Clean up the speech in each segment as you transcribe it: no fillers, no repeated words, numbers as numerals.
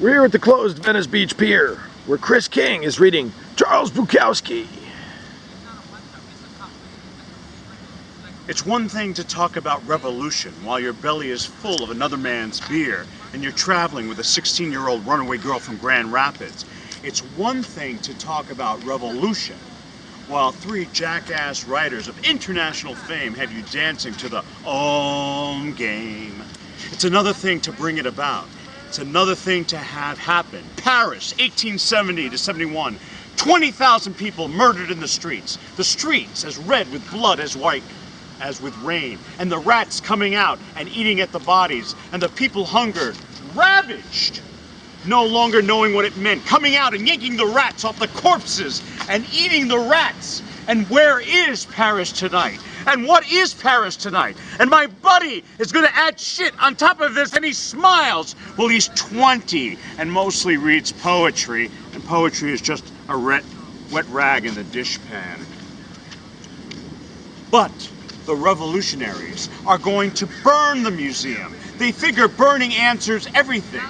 We're here at the closed Venice Beach Pier, where Chris King is reading Charles Bukowski. It's one thing to talk about revolution while your belly is full of another man's beer and you're traveling with a 16-year-old runaway girl from Grand Rapids. It's one thing to talk about revolution while three jackass writers of international fame have you dancing to the Om game. It's another thing to bring it about. It's another thing to have happen. Paris, 1870 to 71. 20,000 people murdered in the streets. The streets as red with blood as white as with rain. And the rats coming out and eating at the bodies. And the people hungered, ravaged, no longer knowing what it meant. Coming out and yanking the rats off the corpses and eating the rats. And where is Paris tonight? And what is Paris tonight? And my buddy is gonna add shit on top of this and he smiles. Well, he's 20 and mostly reads poetry. And poetry is just a wet rag in the dishpan. But the revolutionaries are going to burn the museum. They figure burning answers everything.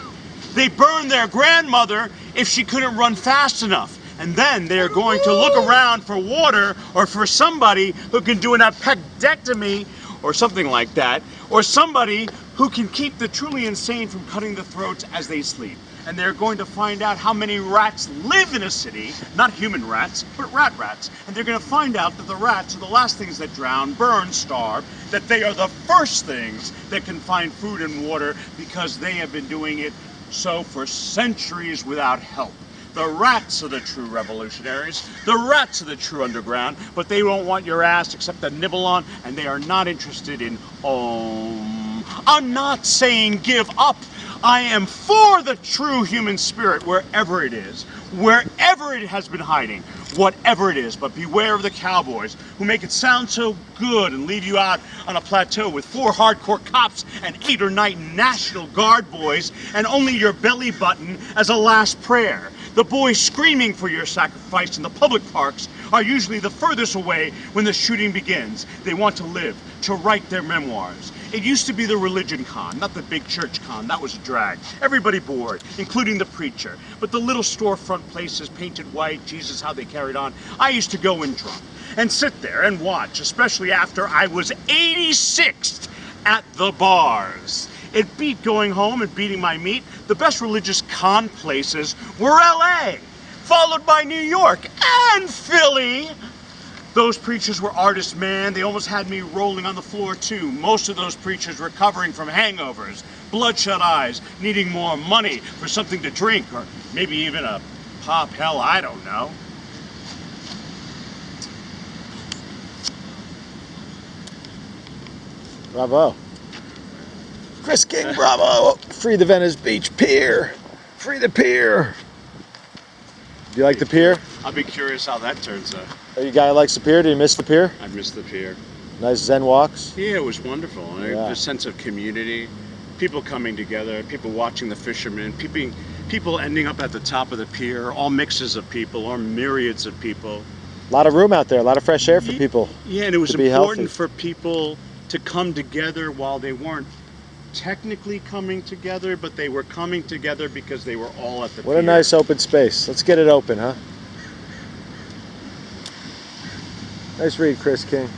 They burn their grandmother if she couldn't run fast enough. And then they're going to look around for water or for somebody who can do an appendectomy or something like that, or somebody who can keep the truly insane from cutting the throats as they sleep. And they're going to find out how many rats live in a city, not human rats, but rats. And they're going to find out that the rats are the last things that drown, burn, starve, that they are the first things that can find food and water because they have been doing it so for centuries without help. The rats are the true revolutionaries. The rats are the true underground, but they won't want your ass except to nibble on, and they are not interested in Om. I'm not saying give up. I am for the true human spirit wherever it is, wherever it has been hiding, whatever it is. But beware of the cowboys who make it sound so good and leave you out on a plateau with 4 hardcore cops and 8 or 9 National Guard boys and only your belly button as a last prayer. The boys screaming for your sacrifice in the public parks are usually the furthest away when the shooting begins. They want to live, to write their memoirs. It used to be the religion con, not the big church con. That was a drag. Everybody bored, including the preacher. But the little storefront places painted white, Jesus, how they carried on. I used to go in drunk and sit there and watch, especially after I was 86th at the bars. It beat going home and beating my meat. The best religious con places were LA, followed by New York and Philly. Those preachers were artists, man. They almost had me rolling on the floor too. Most of those preachers recovering from hangovers, bloodshot eyes, needing more money for something to drink, or maybe even a pop, hell, I don't know. Bravo. Chris King, bravo! Free the Venice Beach Pier! Free the pier! Do you like the pier? I'll be curious how that turns out. Are you a guy who likes the pier? Do you miss the pier? I missed the pier. Nice zen walks? Yeah, it was wonderful. Yeah. The sense of community, people coming together, people watching the fishermen, people ending up at the top of the pier, all mixes of people, or myriads of people. A lot of room out there, a lot of fresh air for people. Yeah, and it was to be important healthy. for people to come together while they weren't technically coming together, but they were coming together because they were all at the pier. What a nice open space. Let's get it open, huh? Nice read, Chris King.